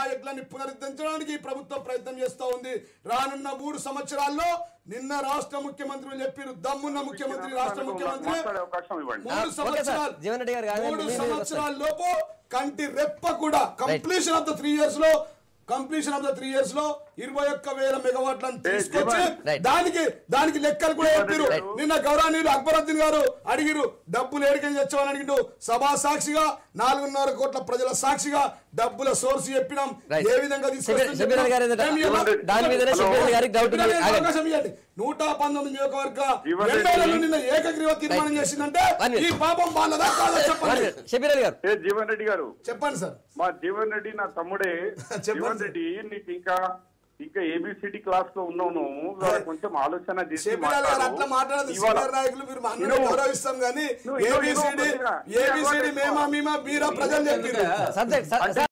ప్రాజెక్టులను పునరుద్ధరించడానికి ప్రభుత్వం ప్రయత్నం చేస్తూ ఉంది. రానున్న 3 సంవత్సరాల్లో నిన్న రాష్ట్ర ముఖ్యమంత్రులు చెప్పారు, దమ్మున్న ముఖ్యమంత్రి రాష్ట్ర ముఖ్యమంత్రి 3 సంవత్సరాల లోపు కంటి రెప్ప కూడా కంప్లీషన్ ఆఫ్ ద 3 years లో 21,000 మెగావాట్లను తీసుకొచ్చి దానికి లెక్కలు కూడా చెప్పారు. నిన్న గౌరవనీయులు అక్బరుద్దీన్ గారు అడిగిరు, డబ్బులు ఏడికని తెచ్చామని అడిగిండు. సభా సాక్షిగా 4.5 కోట్ల ప్రజల సాక్షిగా డబ్బుల సోర్స్ చెప్పినాం, ఏ విధంగా తీసుకొచ్చి 119 నియోజకవర్గ ఎమ్మెల్యేలు నిన్న ఏకగ్రీవ తీర్మానం చేసిందంటే ఈ పాపం వాళ్ళదా కాదా చెప్పండి. జీవన్ రెడ్డి గారు చెప్పండి సార్. మా జీవన్ రెడ్డి నా తమ్ముడే. జీవన్ రెడ్డి నీకు ఇంకా ఏబిసిడి క్లాస్ లో ఉన్నాను, కొంచెం ఆలోచన చేసి అట్లా మాట్లాడదు. సీనియర్ నాయకులు మీరు గౌరవిస్తాం కానీ ఏబిసిడి మేమా మీరా ప్రజలు చెప్పారు.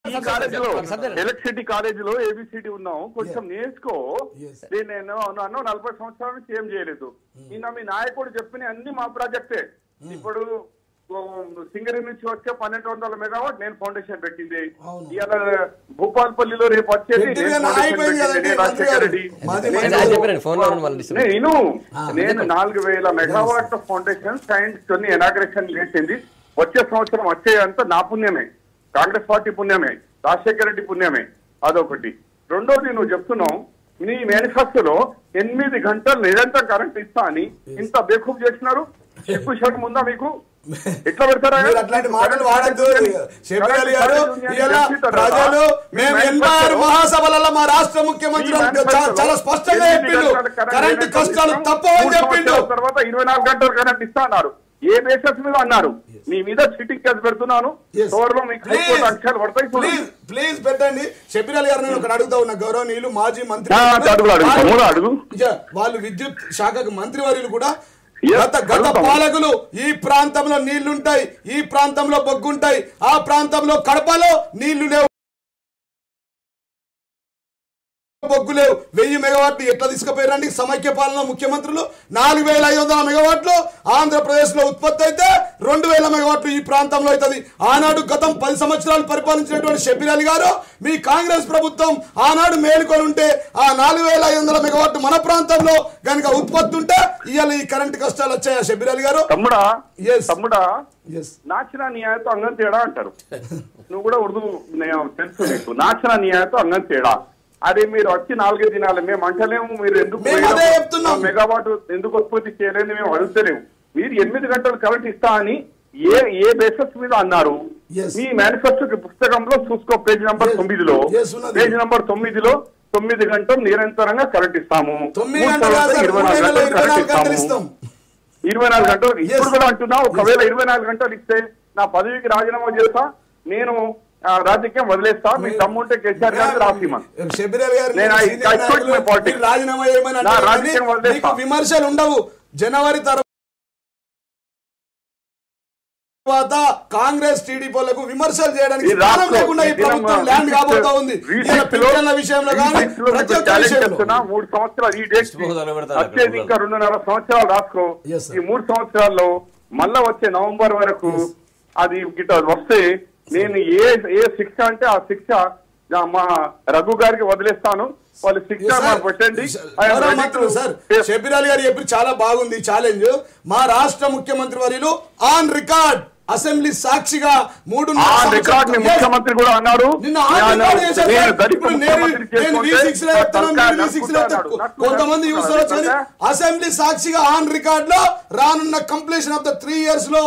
ఈ కాలేజీలో ఎలక్ట్రిసిటీ కాలేజీలో ఏబిసిడి ఉన్నాం, కొంచెం నేర్చుకో. నేను 40 సంవత్సరాల నుంచి ఏం చేయలేదు. నిన్న మీ నాయకుడు చెప్పిన అన్ని మా ప్రాజెక్టే. ఇప్పుడు సింగరి నుంచి వచ్చే 1200 మెగావాట్ నేను ఫౌండేషన్ పెట్టింది. ఇవాళ భూపాల్పల్లిలో రేపు వచ్చేది రాజశేఖర రెడ్డి. నేను 4000 మెగావాట్ ఫౌండేషన్ సైన్స్ కొన్ని ఇనాగ్రేషన్ చేసింది. వచ్చే సంవత్సరం వచ్చేంత నా పుణ్యమే, కాంగ్రెస్ పార్టీ పుణ్యమే, రాజశేఖర రెడ్డి పుణ్యమే. అదొకటి. రెండోది నువ్వు చెప్తున్నావు నీ మేనిఫెస్టోలో 8 గంటలు నిరంతరం కరెంట్ ఇస్తా అని ఇంత బేఖూఫ్ చేసినారు. ఎక్కువ శాతం ఉందా మీకు? ఎట్లా పెడతారా అట్లాంటి మాటలు వాడద్దు. ప్రజలు మేము 86 మహాసభలలో మా రాష్ట్ర ముఖ్యమంత్రి చాలా స్పష్టంగా చెప్పిండు, కరెంటు కష్టాలు తప్పవని చెప్పిండు. తర్వాత 24 గంటలు కరెంట్ ఇస్తా అన్నారు. ఏ బేసిస్ మీద అన్నారు? మీ మీద చీటింగ్ కేసు పెడుతున్నాను, త్వరలో మీకు అంశాలు పడతాయి. ప్లీజ్ పెట్టండి. షబీర్ అలీ గారు నేను ఒకటి అడుగుతా ఉన్నా. గౌరవనీయులు మాజీ మంత్రి వాళ్ళు విద్యుత్ శాఖకు మంత్రివర్యులు కూడా గత పాలకులు ఈ ప్రాంతంలో నీళ్లుంటాయి, ఈ ప్రాంతంలో బొగ్గుంటాయి, ఆ ప్రాంతంలో కడపలో నీళ్లు లేవు, బొగ్గు లేవు, 1000 మెగావాట్లు ఎట్లా తీసుకుపోయారండి? సమైక్య పాలన ముఖ్యమంత్రులు 4500 మెగావాట్లు ఆంధ్రప్రదేశ్ లో ఉత్పత్తి అయితే 2000 మెగావాట్లు ఈ ప్రాంతంలో అవుతుంది. ఆనాడు గతం 10 సంవత్సరాలు పరిపాలించినటువంటి షబీర్ అలీ గారు మీ కాంగ్రెస్ ప్రభుత్వం ఆనాడు మేలుకొని ఉంటే ఆ 4500 మెగావాట్లు మన ప్రాంతంలో కనుక ఉత్పత్తి ఉంటే ఇవాళ ఈ కరెంట్ కష్టాలు వచ్చాయా షబీర్ అలీ గారు? తమ్ముడా నాచిన న్యాయతో అంగం తేడా అంటారు. నువ్వు కూడా ఉర్దూ తెలుసు నీకు. నాచిన న్యాయతో అంగం తేడా. అదే మీరు వచ్చి 4 దినాలు మేము అంటలేము, మీరు ఎందుకు మెగావాట్ ఎందుకు ఉత్పత్తి చేయలేదు మేము అడుగుతలేము. మీరు 8 గంటలు కరెంట్ ఇస్తా అని ఏ బేసిస్ మీద అన్నారు? మీ మేనిఫెస్టో పుస్తకంలో చూసుకో, పేజ్ నంబర్ 9లో 9 గంటలు నిరంతరంగా కరెంట్ ఇస్తాము, 24 గంటలు ఇస్తాము. 24 గంటలు ఇప్పుడు కూడా అంటున్నా. ఒకవేళ 24 గంటలు ఇస్తే నా పదవికి రాజీనామా చేస్తా, నేను రాజకీయం వదిలేస్తా. మీ తమ్ముంటే కేసీఆర్ గారు రాసిమా రాజీనామా చేయమని విమర్శలు ఉండవు. జనవరి తర్వాత కాంగ్రెస్ టీడీపీలకు విమర్శలు చేయడానికి లేకుండా ఈ ప్రభుత్వం ల్యాండ్ కాబోతా ఉంది. విషయంలో 3 సంవత్సరాలు ఈ డేట్ వచ్చేది, ఇంకా 2.5 సంవత్సరాలు రాసుకో. ఈ 3 సంవత్సరాల్లో మళ్ళా వచ్చే నవంబర్ వరకు అది గిట్ట వస్తే నేను ఏ శిక్ష అంటే ఆ శిక్ష మా రఘు గారికి వదిలేస్తాను. వాళ్ళు శిక్ష పెట్టండి. షబీర్ అలీ గారు చెప్పి చాలా బాగుంది ఛాలెంజ్. మా రాష్ట్ర ముఖ్యమంత్రి వర్యులు ఆన్ రికార్డ్ అసెంబ్లీ సాక్షిగా ముఖ్యమంత్రి కూడా అన్నారు. కొంతమంది అసెంబ్లీ సాక్షిగా ఆన్ రికార్డ్ లో రానున్న కంప్లీషన్ ఆఫ్ ద 3 years లో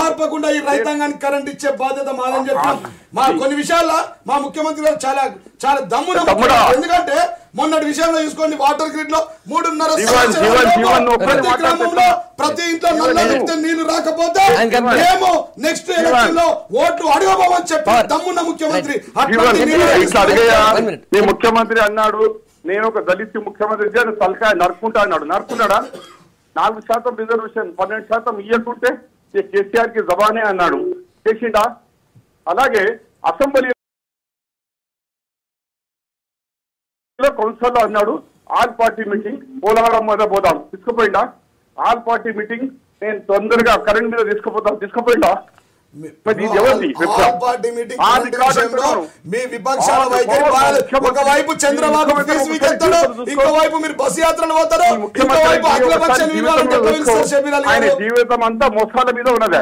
ఆర్పకుండా ఈ రైతాంగానికి కరెంట్ ఇచ్చే బాధ్యత మాదని చెప్పాం. మా కొన్ని విషయాల్లో మా ముఖ్యమంత్రి గారు చాలా చాలా దమ్మున, ఎందుకంటే మొన్నటి విషయంలో చూసుకోండి, వాటర్ గ్రిడ్ లో 3.5 గ్రామంలో ప్రతి ఇంట్లో నల్ల నీళ్లు రాకపోతే మేము నెక్స్ట్ ఎలక్షన్ లో ఓట్లు అడగబోమని చెప్పి దమ్మున్న ముఖ్యమంత్రి. ఈ ముఖ్యమంత్రి అన్నాడు నేను ఒక దళిత ముఖ్యమంత్రి తలకాయ నరుకుంటా అన్నాడు. నరుకున్నాడా? 4% రిజర్వేషన్ 12% ఇయ్యకుంటే కేసీఆర్ కి జబానే అన్నాడు. చేసిండా? అలాగే అసెంబ్లీ కౌన్సిల్ లో అన్నాడు ఆల్ పార్టీ మీటింగ్ పోలవరం మీద పోదాం, తీసుకుపోయిందా? ఆల్ పార్టీ మీటింగ్ నేను తొందరగా కరెంట్ మీద తీసుకుపోయిందా? మరి ఇది ఎవరిది? పార్టీ మీటింగ్ మీ విపక్షాల వైఖరి ఒకవైపు చంద్రబాబు ఫీజు వీకెళ్తాడు, ఇంకోవైపు మీరు బస్సు యాత్రలు పోతారు, ఇంకోవైపు అఖిలపక్షాన్ని ఇవ్వాలంటే పిలుస్తారు షబీర్ అలీ ఆయన గారు. జీవితం అంతా మోసాల మీద ఉన్నదా?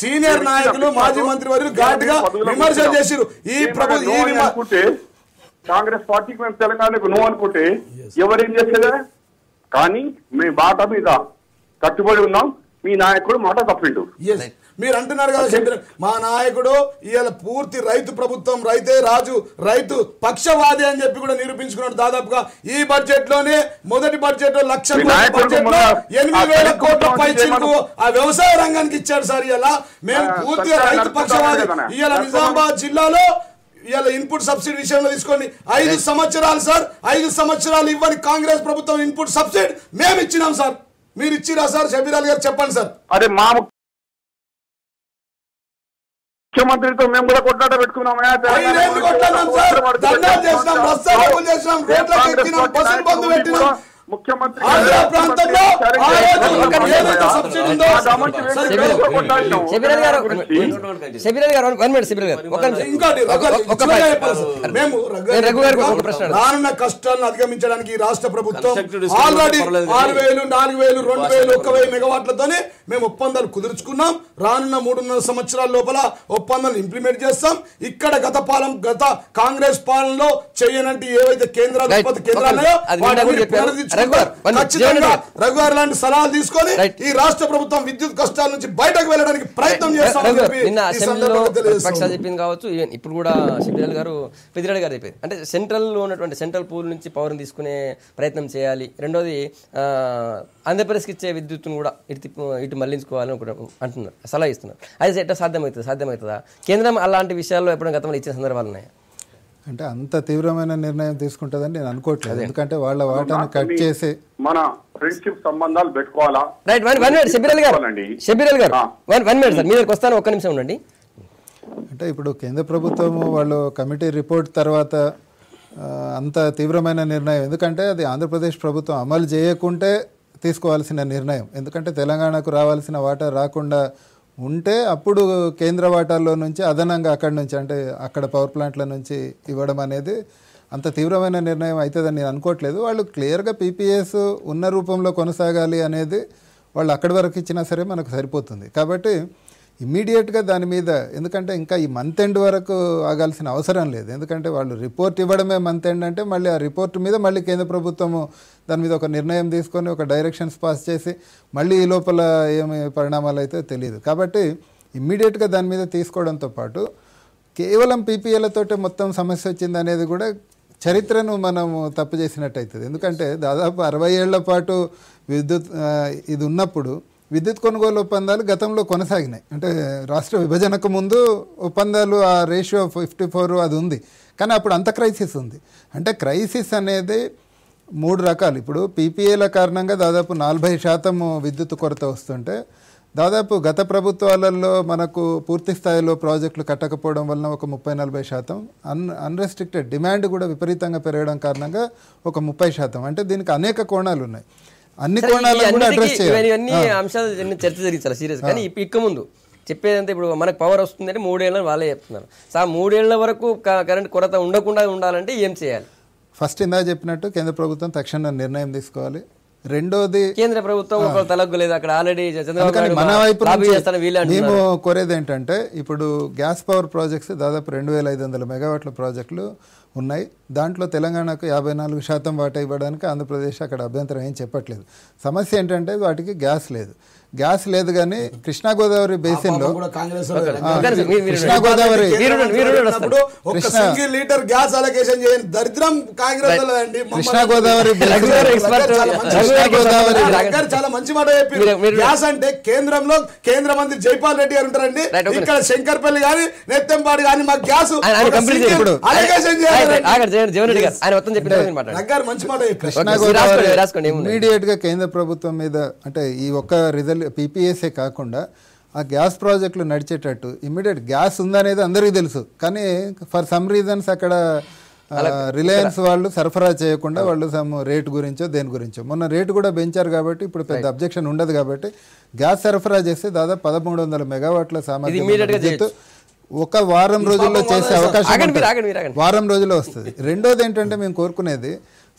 సీనియర్ నాయకులు మాజీ మంత్రి వర్యులు ఘాటుగా విమర్శలు చేసిరు. ఈ అనుకుంటే కాంగ్రెస్ పార్టీకి మేము తెలంగాణకు నువ్వు అనుకుంటే ఎవరేం చేసేదా? కానీ మీ మాట మీద కట్టుబడి ఉన్నాం, మీ నాయకుడు మాట తప్పిండు. మీరు అంటున్నారు కదా చెప్పారు, మా నాయకుడు ఇవాళ పూర్తి రైతు ప్రభుత్వం, రైతే రాజు, రైతు పక్షవాది అని చెప్పి కూడా నిరూపించుకున్నాడు. దాదాపుగా ఈ బడ్జెట్ లోనే మొదటి బడ్జెట్ లో 1,00,000 కోట్ల బడ్జెట్ లో 8,000 కోట్ల పైచిలకు ఆ వ్యవసాయ రంగానికి ఇచ్చాడు సార్. ఇలా మేము పూర్తిగా రైతు పక్షవాది. ఇవాళ నిజామాబాద్ జిల్లాలో ఇవాళ ఇన్పుట్ సబ్సిడీ విషయంలో తీసుకోండి, 5 సంవత్సరాలు సార్, 5 సంవత్సరాలు ఇవ్వని కాంగ్రెస్ ప్రభుత్వం ఇన్పుట్ సబ్సిడీ మేము ఇచ్చినాం సార్. మీరు ఇచ్చిరా సార్? షబీర్ అలీ గారు చెప్పండి సార్. అరే మా ముఖ్యమంత్రితో మేము కూడా కొట్లాట పెట్టుకున్నాం, ముఖ్యమంత్రి రానున్న కష్టాలను అధిగమించడానికి రాష్ట్ర ప్రభుత్వం ఆల్రెడీ 6,000, 4,000, 2,000, 1,000 మెగావాట్లతోనే మేము ఒప్పందాలు కుదుర్చుకున్నాం. రానున్న 3.5 సంవత్సరాల లోపల ఒప్పందాలు ఇంప్లిమెంట్ చేస్తాం. ఇక్కడ గత కాంగ్రెస్ పాలనలో చేయనంటే ఏవైతే కేంద్రాలు కేంద్రాలున్నాయో ఖచ్చితంగా రఘుగారు లాంటి సలహాలు తీసుకొని ఈ రాష్ట్ర ప్రభుత్వం విద్యుత్ కష్టాల నుంచి బయటకు వెళ్ళడానికి ప్రయత్నం చేస్తామని చెప్పింది కావచ్చు. ఇప్పుడు కూడా షబీర్ గారు పెద్దిరెడ్డి గారు చెప్పేది అంటే సెంట్రల్ లో ఉన్నటువంటి సెంట్రల్ పూల్ నుంచి పవర్ తీసుకునే ప్రయత్నం చేయాలి. రెండోది ఆంధ్రప్రదేశ్కి ఇచ్చే విద్యుత్తును కూడా ఇటు మళ్లించుకోవాలని అంటున్నారు, సలహా ఇస్తున్నారు. అది ఎట్లా సాధ్యమవుతుందా? కేంద్రం అలాంటి విషయాల్లో ఎప్పుడైనా గతంలో ఇచ్చిన సందర్భాలు ఉన్నాయా? అంటే అంత తీవ్రమైన నిర్ణయం తీసుకుంటుందని నేను అనుకోవట్లేదు. ఎందుకంటే వాళ్ళ వాటాను కట్ చేసి మన ఫ్రెండ్షిప్ సంబంధాలు పెట్టుకోవాలా. రైట్, షబీర్ అలీ గారు మీ దగ్గరికి వస్తాను, ఒక్క నిమిషం ఉండండి. అంటే ఇప్పుడు కేంద్ర ప్రభుత్వం వాళ్ళు కమిటీ రిపోర్ట్ తర్వాత అంత తీవ్రమైన నిర్ణయం, ఎందుకంటే అది ఆంధ్రప్రదేశ్ ప్రభుత్వం అమలు చేయకుంటే తీసుకోవాల్సిన నిర్ణయం. ఎందుకంటే తెలంగాణకు రావాల్సిన వాటా రాకుండా ఉంటే అప్పుడు కేంద్ర వాటాల్లో నుంచి అదనంగా అక్కడి నుంచి అంటే అక్కడ పవర్ ప్లాంట్ల నుంచి ఇవ్వడం అనేది అంత తీవ్రమైన నిర్ణయం అవుతుందని నేను అనుకోవట్లేదు. వాళ్ళు క్లియర్గా పీపీఎస్ ఉన్న రూపంలో కొనసాగాలి అనేది వాళ్ళు అక్కడి వరకు ఇచ్చినా సరే మనకు సరిపోతుంది. కాబట్టి ఇమ్మీడియట్గా దాని మీద, ఎందుకంటే ఇంకా ఈ మంత్ ఎండ్ వరకు ఆగాల్సిన అవసరం లేదు. ఎందుకంటే వాళ్ళు రిపోర్ట్ ఇవ్వడమే మంత్ ఎండ్ అంటే మళ్ళీ ఆ రిపోర్ట్ మీద మళ్ళీ కేంద్ర ప్రభుత్వము దాని మీద ఒక నిర్ణయం తీసుకొని ఒక డైరెక్షన్స్ పాస్ చేసి మళ్ళీ ఈ లోపల ఏమి పరిణామాలు అయితే తెలియదు. కాబట్టి ఇమ్మీడియట్గా దాని మీద తీసుకోవడంతో పాటు కేవలం పీపీఏలతోటే మొత్తం సమస్య వచ్చింది అనేది కూడా చరిత్రను మనము తప్పు చేసినట్టు అవుతుంది. ఎందుకంటే దాదాపు 60 ఏళ్ల పాటు విద్యుత్ ఇది ఉన్నప్పుడు విద్యుత్ కొనుగోలు ఒప్పందాలు గతంలో కొనసాగినాయి. అంటే రాష్ట్ర విభజనకు ముందు ఒప్పందాలు ఆ రేషియో 54 అది ఉంది. కానీ అప్పుడు అంత క్రైసిస్ ఉంది. అంటే క్రైసిస్ అనేది 3 రకాలు. ఇప్పుడు పీపీఏల కారణంగా దాదాపు 40% విద్యుత్ కొరత వస్తుంటే, దాదాపు గత ప్రభుత్వాలలో మనకు పూర్తి స్థాయిలో ప్రాజెక్టులు కట్టకపోవడం వలన ఒక 30-40%, అన్రెస్ట్రిక్టెడ్ డిమాండ్ కూడా విపరీతంగా పెరగడం కారణంగా ఒక 30%. అంటే దీనికి అనేక కోణాలు ఉన్నాయి. అన్ని కోణాలను కూడా అడ్రస్ చేయాలి. ఇవన్నీ అంశాలు చర్చ జరిగించాలి సీరియస్. కానీ ఇక ముందు చెప్పేదంటే ఇప్పుడు మనకు పవర్ వస్తుందంటే 3 ఏళ్ళని వాళ్ళే చెప్తున్నారు. సో ఆ 3 ఏళ్ల వరకు కరెంట్ కొరత ఉండకుండా ఉండాలంటే ఏం చేయాలి? ఫస్ట్ ఇందా చెప్పినట్టు కేంద్ర ప్రభుత్వం తక్షణ నిర్ణయం తీసుకోవాలి. రెండోది కేంద్ర ప్రభుత్వం తలగ్గలేదు, అక్కడ ఆల్రెడీ మన వైపు మేము కోరేది ఏంటంటే, ఇప్పుడు గ్యాస్ పవర్ ప్రాజెక్ట్స్ దాదాపు 2,500 మెగావాట్ల ప్రాజెక్టులు ఉన్నాయి. దాంట్లో తెలంగాణకు 54% వాటా ఇవ్వడానికి ఆంధ్రప్రదేశ్ అక్కడ అభ్యంతరం ఏం చెప్పట్లేదు. సమస్య ఏంటంటే వాటికి గ్యాస్ లేదు. కానీ కృష్ణా గోదావరి బేసిన్ లో కృష్ణా గోదావరి కృష్ణా గోదావరి చాలా మంచి మాట చెప్పారు. గ్యాస్ అంటే కేంద్రంలో కేంద్ర మంత్రి జైపాల్ రెడ్డి గారు ఉంటారండి, ఇక్కడ శంకర్పల్లి గాని నెత్తంపాడు గాని మాకు గ్యాస్ ఇమీడియట్ గా కేంద్ర ప్రభుత్వం మీద అంటే ఈ ఒక్క రిజల్ట్ పీపీఎస్ఏ కాకుండా ఆ గ్యాస్ ప్రాజెక్టులు నడిచేటట్టు ఇమ్మీడియట్ గ్యాస్ ఉందనేది అందరికీ తెలుసు. కానీ ఫర్ సమ్ రీజన్స్ అక్కడ రిలయన్స్ వాళ్ళు సరఫరా చేయకుండా వాళ్ళు సమ్ రేటు గురించో దేని గురించో మొన్న రేటు కూడా పెంచారు కాబట్టి ఇప్పుడు పెద్ద అబ్జెక్షన్ ఉండదు కాబట్టి గ్యాస్ సరఫరా చేస్తే దాదాపు 1300 మెగావాట్ల సామర్థ్యం ఒక వారం రోజుల్లో చేసే అవకాశం వారం రోజుల్లో వస్తుంది. రెండోది ఏంటంటే మేము కోరుకునేది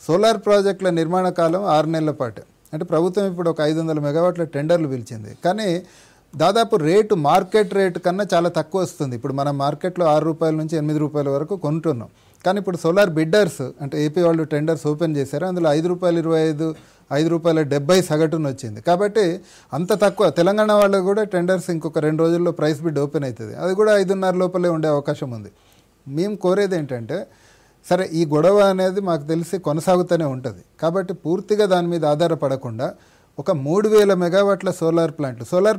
సోలార్ ప్రాజెక్టుల నిర్మాణ కాలం 6 నెలల పాటు. అంటే ప్రభుత్వం ఇప్పుడు ఒక 500 మెగావాట్ల టెండర్లు పిలిచింది కానీ దాదాపు రేటు మార్కెట్ రేటు కన్నా చాలా తక్కువ వస్తుంది. ఇప్పుడు మనం మార్కెట్లో 6 రూపాయల నుంచి 8 రూపాయల వరకు కొంటున్నాం కానీ ఇప్పుడు సోలార్ బిడ్డర్స్ అంటే ఏపీ వాళ్ళు టెండర్స్ ఓపెన్ చేశారు, అందులో ₹5.25 ₹5.70 సగటును వచ్చింది. కాబట్టి అంత తక్కువ తెలంగాణ వాళ్ళకు కూడా టెండర్స్ ఇంకొక 2 రోజుల్లో ప్రైస్ బిడ్ ఓపెన్ అవుతుంది, అది కూడా 5.5 లోపలే ఉండే అవకాశం ఉంది. మేము కోరేది ఏంటంటే సరే ఈ గొడవ అనేది మాకు తెలిసి కొనసాగుతూనే ఉంటుంది కాబట్టి పూర్తిగా దాని మీద ఆధారపడకుండా ఒక 3000 మెగావాట్ల సోలార్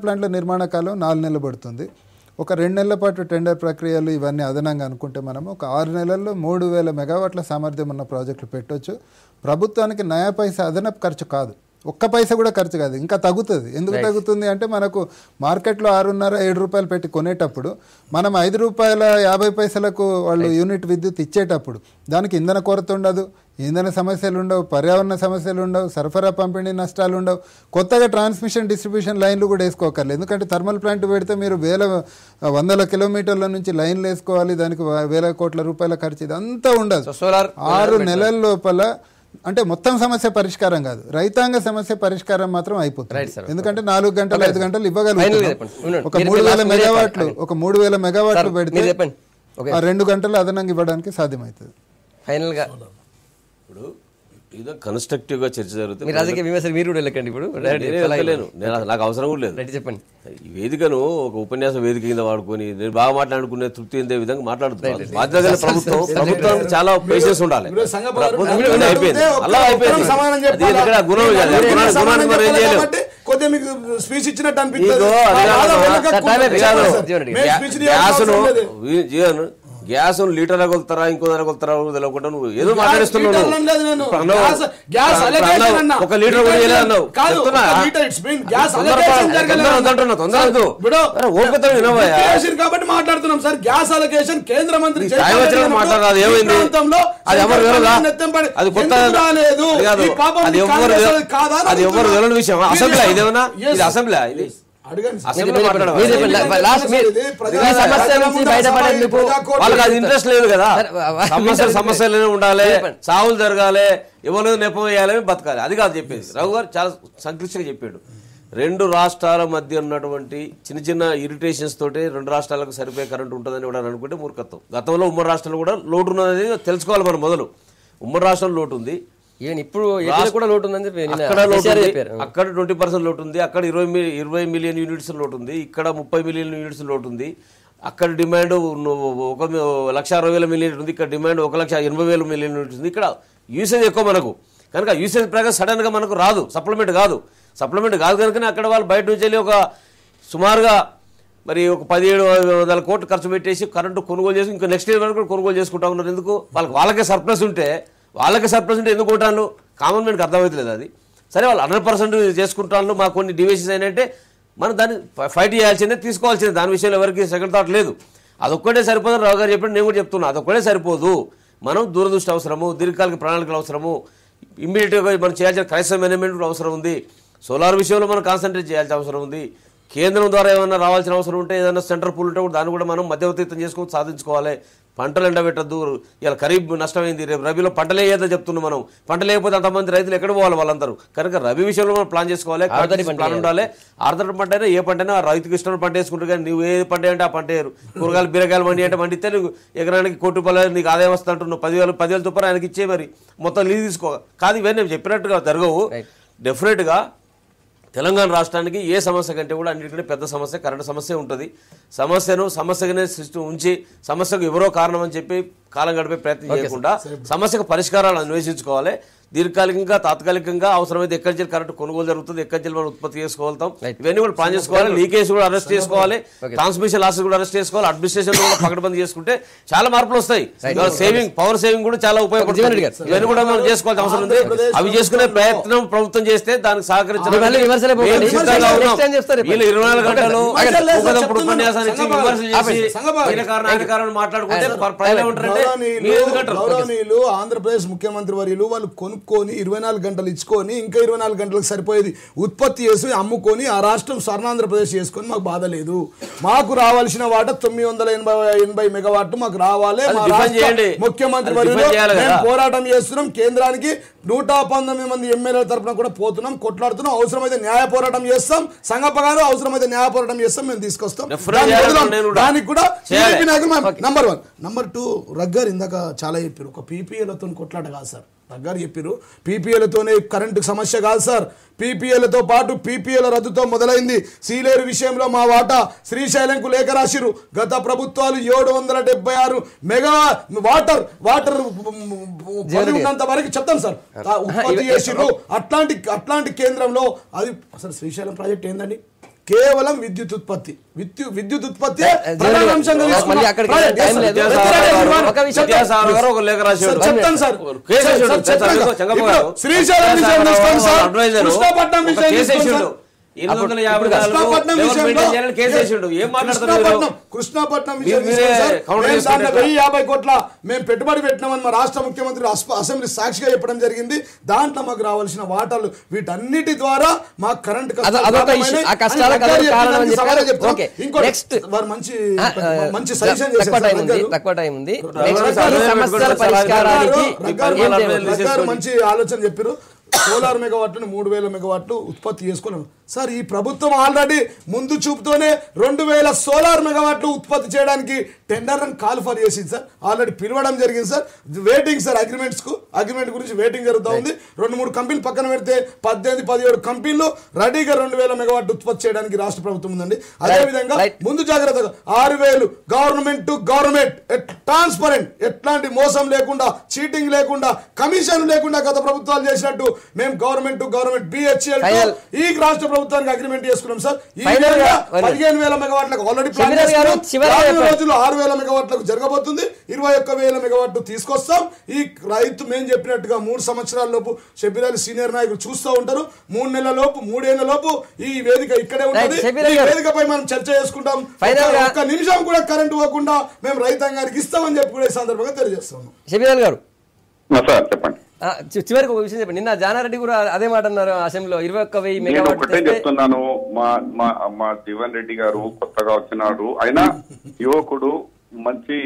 ప్లాంట్ల నిర్మాణ కాలం 4 నెలలు పడుతుంది. ఒక 2 నెలల పాటు టెండర్ ప్రక్రియలు ఇవన్నీ అదనంగా అనుకుంటే మనము ఒక 6 నెలల్లో 3000 మెగావాట్ల సామర్థ్యం ఉన్న ప్రాజెక్టులు పెట్టవచ్చు. ప్రభుత్వానికి నయా పైసా అదనపు ఖర్చు కాదు, ఒక్క పైసా కూడా ఖర్చు కాదు, ఇంకా తగ్గుతుంది. ఎందుకు తగ్గుతుంది అంటే మనకు మార్కెట్లో 6.5-7 రూపాయలు పెట్టి కొనేటప్పుడు మనం ₹5.50 వాళ్ళు యూనిట్ విద్యుత్ ఇచ్చేటప్పుడు దానికి ఇంధన కొరత ఉండదు, ఇంధన సమస్యలు ఉండవు, పర్యావరణ సమస్యలు ఉండవు, సరఫరా పంపిణీ నష్టాలు ఉండవు, కొత్తగా ట్రాన్స్మిషన్ డిస్ట్రిబ్యూషన్ లైన్లు కూడా వేసుకోకర్లేదు. ఎందుకంటే థర్మల్ ప్లాంట్ పెడితే మీరు వందల కిలోమీటర్ల నుంచి లైన్లు వేసుకోవాలి, దానికి వేల కోట్ల రూపాయల ఖర్చు, ఇదంతా ఉండదు. 6 నెలల లోపల అంటే మొత్తం సమస్య పరిష్కారం కాదు, రైతాంగ సమస్య పరిష్కారం మాత్రం అయిపోతుంది. ఎందుకంటే 4 గంటలు 5 గంటలు ఇవ్వగలుగుతాం. ఒక 3000 మెగావాట్లు పెడితే 2 గంటలు అదనంగా ఇవ్వడానికి సాధ్యమవుతుంది. ఫైనల్ గా ఇప్పుడు ఏదో కన్స్ట్రక్టివ్ గా చర్చ జరుగుతుంది. మీరు కూడా వెళ్ళకండి, ఇప్పుడు నాకు అవసరం కూడా లేదు. చెప్పండి. ఈ వేదికను ఒక ఉపన్యాస వేదిక కింద వాడుకొని నేను బాగా మాట్లాడుకునే తృప్తి చెందే విధంగా మాట్లాడుతున్నాను. బాధ్యత ప్రభుత్వానికి చాలా పేషెన్స్ ఉండాలి. అయిపోయింది అలా అయిపోయింది. గుణం ఏం చేయలేదు. గ్యాస్ లీటర్ కొలుతారా ఇంకో దాని కొలుతారా తెలియకుండా నువ్వు ఏదో మాట్లాడిస్తున్నావు. ఒక లీటర్ కూడా అన్నావు. కాబట్టి మాట్లాడుతున్నాం సార్. గ్యాస్ అలొకేషన్ కేంద్ర మంత్రి మాట్లాడాలి, ఏమైంది అది ఎవరు అది కొత్త అది ఎవరు తెలియని విషయం. అసెంబ్లీ ఇదేమన్నా ఇది అసెంబ్లీ ఇది వాళ్ళకి అది ఇంట్రెస్ట్ లేదు కదా. సమస్యలు ఉండాలి, సావులు జరగాలి, ఎవరు నెపం వేయాలని బతకాలి, అది కాదు చెప్పేది. రావు గారు చాలా సంక్లిష్టంగా చెప్పాడు. 2 రాష్ట్రాల మధ్య ఉన్నటువంటి చిన్న చిన్న ఇరిటేషన్స్ తోటి 2 రాష్ట్రాలకు సరిపోయే కరెంట్ ఉంటుందని కూడా అనుకుంటే మూర్ఖత్వం. గతంలో ఉమ్మడి రాష్ట్రంలో కూడా లోటు ఉన్నది తెలుసుకోవాలి మనం. మొదలు ఉమ్మడి రాష్ట్రంలో లోటు ఉంది, ఇప్పుడు కూడా లోటు ఉందని అక్కడ 20% లోటు ఉంది, అక్కడ 20 మిలియన్ యూనిట్స్ లోటు ఉంది, ఇక్కడ 30 మిలియన్ యూనిట్స్ లోటు ఉంది. అక్కడ డిమాండ్ 1,60,000 మిలియన్ ఉంది, ఇక్కడ డిమాండ్ 1,80,000 మిలియన్ యూనిట్స్ ఉంది. ఇక్కడ యూసేజ్ ఎక్కువ మనకు కనుక యూసేజ్ ప్రకారం సడన్ గా మనకు రాదు, సప్లిమెంట్ కాదు కనుకనే అక్కడ వాళ్ళు బయట నుంచి వెళ్ళి ఒక సుమారుగా మరి ఒక 17,000 కోట్లు ఖర్చు పెట్టేసి కరెంటు కొనుగోలు చేసి ఇంకా నెక్స్ట్ ఇయర్ వరకు కూడా కొనుగోలు చేసుకుంటా ఉన్నారు. ఎందుకు? వాళ్ళకే సర్ప్లస్ ఉంటే ఎందుకు కొంటాను కామన్ మ్యాన్కి అర్థమవుతలేదు అది. సరే వాళ్ళు 100% చేసుకుంటాను, మాకు కొన్ని డివిజన్స్ అయినంటే మనం దాన్ని ఫైట్ చేయాల్సిందే, తీసుకోవాల్సిందే. దాని విషయంలో ఎవరికి సెకండ్ థాట్ లేదు. అదొక్కటే సరిపోదు. రావు గారు చెప్పండి, నేను కూడా చెప్తున్నా, అదొక్కటే సరిపోదు. మనం దూరదృష్టి అవసరము, దీర్ఘకాలిక ప్రణాళికలు అవసరము, ఇమ్మీడియట్గా మనం చేయాల్సిన క్రైసిస్ మేనేజ్మెంట్ అవసరం ఉంది. సోలార్ విషయంలో మనం కాన్సన్ట్రేట్ చేయాల్సిన అవసరం ఉంది. కేంద్రం ద్వారా ఏమైనా రావాల్సిన అవసరం ఉంటే, ఏదైనా సెంటర్ పూల్ ఉంటే కూడా దాన్ని కూడా మనం మధ్యవర్తిత్వం చేసుకొని సాధించుకోవాలి. పంటలు ఎండబెట్టద్దు. ఇలా ఖరీఫ్ నష్టమైంది, రేపు రబీలో పంటలు వేయద్దని చెప్తున్నాం మనం. పంటలు లేకపోతే అంతమంది రైతులు ఎక్కడ పోవాలి వాళ్ళందరూ. కనుక రబీ విషయంలో మనం ప్లాన్ చేసుకోవాలి, ప్లాన్ ఉండాలి. ఆర్దర్ పంట అయినా ఏ పంట అయినా రైతుకి ఇష్టం పంట వేసుకుంటారు. కానీ నువ్వు ఏ పంట అంటే ఆ పంట వేయరు. కూరగాయలు బీరకాయలు మండి అంటే మండితే నువ్వు ఎకరానికి ₹1,00,000 నీకు ఆదాయం వస్తా అంటున్నావు. 10,000 చొప్పున ఆయనకి ఇచ్చే మరి మొత్తం లీజ్ తీసుకో. కాదు ఇవన్నీ నేను చెప్పినట్టుగా జరగవు. డెఫినెట్గా తెలంగాణ రాష్ట్రానికి ఏ సమస్య కంటే కూడా అన్నిటికంటే పెద్ద సమస్య కరెంటు సమస్య ఉంటుంది. సమస్యగానే ఉంచి సమస్యకు ఎవరో కారణం అని చెప్పి కాలం గడిపే ప్రయత్నం చేయకుండా సమస్యకు పరిష్కారాలు అన్వేషించుకోవాలి. దీర్ఘకాలికంగా తాత్కాలికంగా అవసరమైతే ఎక్కడి నుంచి కరెంట్ కొనుగోలు జరుగుతుంది, ఎక్కడి నుంచి మనం ఉత్పత్తి చేసుకోగలుగుతాం, ఇవన్నీ కూడా ప్లాన్ చేసుకోవాలి. లీకేజ్ కూడా అరెస్ట్ చేసుకోవాలి, ట్రాన్స్మిషన్ లాసెస్ కూడా అరెస్ట్ చేసుకోవాలి, అడ్మినిస్ట్రేషన్ కూడా పకడ్బందీ చేసుకుంటే చాలా మార్పులు వస్తాయి. సేవింగ్ పవర్ సేవింగ్ కూడా చాలా ఉపయోగపడుతుంది. ఇవన్నీ కూడా మనం చేసుకోవాల్సిన అవసరం ఉంది. అవి చేసుకునే ప్రయత్నం ప్రభుత్వం చేస్తే దానికి సహకరించడం 24 గంటలు ఉపన్యాసాన్ని ఇచ్చి విమర్శలు చేసి మాట్లాడుకుంటే గౌరవనీయులు ఆంధ్రప్రదేశ్ ముఖ్యమంత్రి వర్యులు వాళ్ళు కొనుక్కొని 24 గంటలు ఇచ్చుకొని ఇంకా 24 గంటలకు సరిపోయేది ఉత్పత్తి చేసి అమ్ముకొని ఆ రాష్ట్రం స్వర్ణాంధ్రప్రదేశ్ చేసుకొని మాకు బాధ లేదు. మాకు రావాల్సిన వాట 980 మెగావాట్లు మాకు రావాలి. ముఖ్యమంత్రి వర్యులు పోరాటం చేస్తున్నాం. కేంద్రానికి 119 మంది ఎమ్మెల్యేల తరఫున కూడా పోతున్నాం, కొట్లాడుతున్నాం. అవసరమైతే న్యాయ పోరాటం చేస్తాం. సంగప్ప గారు అవసరమైతే న్యాయ పోరాటం చేస్తాం, మేము తీసుకొస్తాం. దానికి కూడా నంబర్ 1. నంబర్ 2 రగ్గారు ఇందాక చాలా చెప్పారు, ఒక పీపీఎలతో కొట్లాట కాదు సార్. రగ్గారు చెప్పారు పీపీఎలతోనే కరెంటు సమస్య కాదు సార్. పీపీఎలతో పాటు పీపీఎల రద్దుతో మొదలైంది. సీలేరు విషయంలో మా వాటా శ్రీశైలంకు లేఖ రాసిరు. గత ప్రభుత్వాలు 776 మెగా వాటర్ ఉన్నంత వరకు చెప్తాం సార్ ఉత్పత్తి చేసిరు. అట్లాంటి కేంద్రంలో అది అసలు శ్రీశైలం ప్రాజెక్ట్ ఏందండి? కేవలం విద్యుత్ ఉత్పత్తి ప్రధాన అంశంగా చెప్తాను సార్. శ్రీశైలం కృష్ణాపట్నం 1050 కోట్ల మేము పెట్టుబడి పెట్టినామని మా రాష్ట్ర ముఖ్యమంత్రి అసెంబ్లీ సాక్షిగా చెప్పడం జరిగింది. దాంట్లో మాకు రావాల్సిన వాటాలు వీటన్నిటి ద్వారా మాకు కరెంట్ మంచి సజెషన్ మంచి ఆలోచన చెప్పారు. సోలార్ మెగావాట్లను 3000 మెగావాట్లు ఉత్పత్తి చేసుకున్నాం సార్. ఈ ప్రభుత్వం ఆల్రెడీ ముందు చూపుతోనే 2000 సోలార్ మెగావాట్లు ఉత్పత్తి చేయడానికి టెండర్లను కాల్ఫర్ చేసింది సార్. ఆల్రెడీ పిలవడం జరిగింది సార్. వెయిటింగ్ సార్ అగ్రిమెంట్ గురించి వెయిటింగ్ జరుగుతూ ఉంది. 2-3 కంపెనీలు పక్కన పెడితే 18-17 కంపెనీలు రెడీగా 2000 మెగావాట్లు ఉత్పత్తి చేయడానికి రాష్ట్ర ప్రభుత్వం ఉందండి. అదేవిధంగా ముందు జాగ్రత్తగా 6000 గవర్నమెంట్ టు గవర్నమెంట్ ట్రాన్స్పరెంట్, ఎట్లాంటి మోసం లేకుండా, చీటింగ్ లేకుండా, కమిషన్ లేకుండా గత ప్రభుత్వాలు చేసినట్టు మేము గవర్నమెంట్ టు గవర్నమెంట్ BHEL ఈ రాష్ట్ర ప్రభుత్వానికి అగ్రిమెంట్ చేసుకున్నాం సార్. ఈ 15,000 మెగావాట్లకు ఆల్రెడీ ప్లాన్ చేసుకున్నాం. 6,000 మెగావాట్లకు జరగబోతుంది. 21,000 మెగావాట్లు తీసుకొస్తాం. ఈ రైతు మేము చెప్పినట్టుగా 3 సంవత్సరాల లోపు షబ్బీర్ అలీ సీనియర్ నాయకులు చూస్తూ ఉంటారు. 3 నెలల లోపు 3 ఏళ్ల లోపు ఈ వేదిక ఇక్కడే ఉంటుంది. ఈ వేదికపై మనం చర్చ చేసుకుంటాం. ఒక్క నిమిషం కూడా కరెంట్ ఇవ్వకుండా మేము రైతాంగానికి ఇస్తామని చెప్పి కూడా ఈ సందర్భంగా తెలియజేస్తాము. షబ్బీర్ గారు చెప్పండి. చివరికి ఒక విషయం చెప్పండి. నిన్న జానారెడ్డి కూడా అదే మాట అన్నారు అసెంబ్లీలో. 21,000 మెగావాట్లు చెప్తున్నాను. మా జీవన్ రెడ్డి గారు కొత్తగా వచ్చినాడు. అయినా యువకుడు, మంచి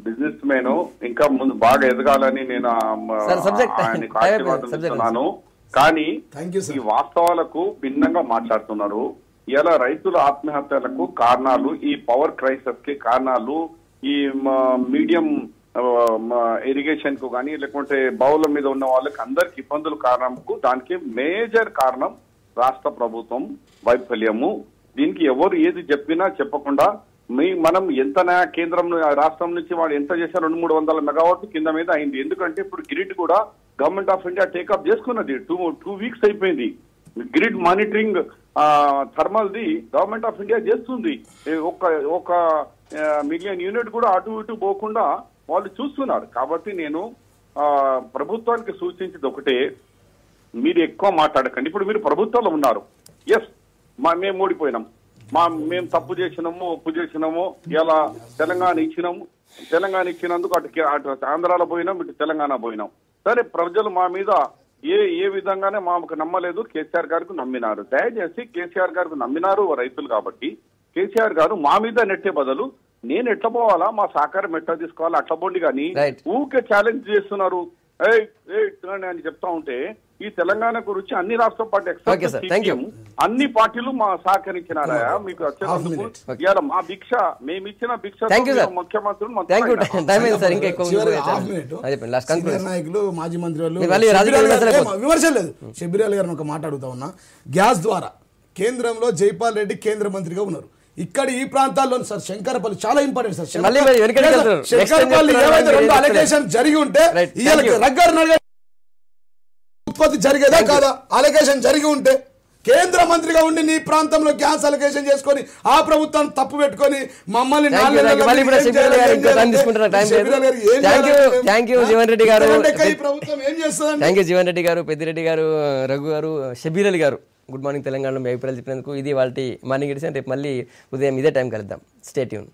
బిజినెస్ మ్యాన్, ఇంకా ముందు బాగా ఎదగాలని నేను ఆశీర్వాదిస్తున్నాను. కానీ ఈ వాస్తవాలకు భిన్నంగా మాట్లాడుతున్నారు. ఇలా రైతుల ఆత్మహత్యలకు కారణాలు, ఈ పవర్ క్రైసిస్ కి కారణాలు, ఈ మీడియం ఇరిగేషన్ కు కానీ లేకుంటే బౌల మీద ఉన్న వాళ్ళకి అందరికి ఇబ్బందులు కారణంకు దానికి మేజర్ కారణం రాష్ట్ర ప్రభుత్వం వైఫల్యము. దీనికి ఎవరు ఏది చెప్పినా చెప్పకుండా మనం ఎంత కేంద్రం రాష్ట్రం నుంచి వాళ్ళు ఎంత చేశారు 200-300 మెగావాట్లు కింద మీద అయింది. ఎందుకంటే ఇప్పుడు గ్రిడ్ కూడా గవర్నమెంట్ ఆఫ్ ఇండియా టేకప్ చేసుకున్నది. 2 వీక్స్ అయిపోయింది. గ్రిడ్ మానిటరింగ్ థర్మల్ది గవర్నమెంట్ ఆఫ్ ఇండియా చేస్తుంది. ఒక మిలియన్ యూనిట్ కూడా అటు ఇటు పోకుండా వాళ్ళు చూస్తున్నారు. కాబట్టి నేను ప్రభుత్వానికి సూచించేది ఒకటే, మీరు ఎక్కువ మాట్లాడకండి. ఇప్పుడు మీరు ప్రభుత్వంలో ఉన్నారు. ఎస్, మేము ఓడిపోయినాం, మేము తప్పు చేసినాము, ఒప్పు చేసినాము, ఇలా తెలంగాణ ఇచ్చినందుకు అటు ఆంధ్రాలో పోయినాం, ఇటు తెలంగాణ పోయినాం. సరే, ప్రజలు మా మీద ఏ విధంగానే మాకు నమ్మలేదు. కేసీఆర్ గారికి నమ్మినారు. దయచేసి కేసీఆర్ గారికి నమ్మినారు రైతులు కాబట్టి కేసీఆర్ గారు మా మీద నెట్టే బదులు నేను ఎట్లా పోవాలా, మా సహకారం ఎట్లా తీసుకోవాలా అట్లా పోండి. కానీ ఊకే ఛాలెంజ్ చేస్తున్నారు అని చెప్తా ఉంటే ఈ తెలంగాణ గురించి అన్ని రాష్ట్ర పార్టీ అన్ని పార్టీలు మా సహకరించినారా మీకు వచ్చేందుకు? ఇవాళ మా భిక్ష మేము ఇచ్చిన భిక్ష ముఖ్యమంత్రులు నాయకులు మాజీ మంత్రి వాళ్ళు విమర్శ లేదు. షబ్బీర్ అలీ గారిని ఒక మాట అడుగుతా ఉన్నా. గ్యాస్ ద్వారా కేంద్రంలో జైపాల్ రెడ్డి కేంద్ర మంత్రిగా ఉన్నారు. ఇక్కడ ఈ ప్రాంతాల్లో సార్ శంకరపల్లి చాలా ఇంపార్టెంట్ సార్. శంకరపల్లి ఏవైతే 2 అలిగేషన్ జరిగి ఉంటే జరిగేదా కాదా? అలొకేషన్ జరిగి ఉంటే కేంద్ర మంత్రిగా ఉండి నీ ప్రాంతంలో గ్యాస్ అలొకేషన్ చేసుకొని ఆ ప్రభుత్వం తప్పు పెట్టుకొని మమ్మల్ని జీవన్ రెడ్డి గారు, ఈ ప్రభుత్వం ఏం చేస్తుందండి? థ్యాంక్ యూ జీవన్ రెడ్డి గారు, పెద్దిరెడ్డి గారు, రఘు గారు, షబీర్ అలీ గారు. గుడ్ మార్నింగ్ తెలంగాణలో మీ అభిప్రాయాలు చెప్పినందుకు. ఇది వాళ్ళ మార్నింగ్ ఎడిషన్. రేపు మళ్ళీ ఉదయం ఇదే టైం కలుద్దాం. Stay tune.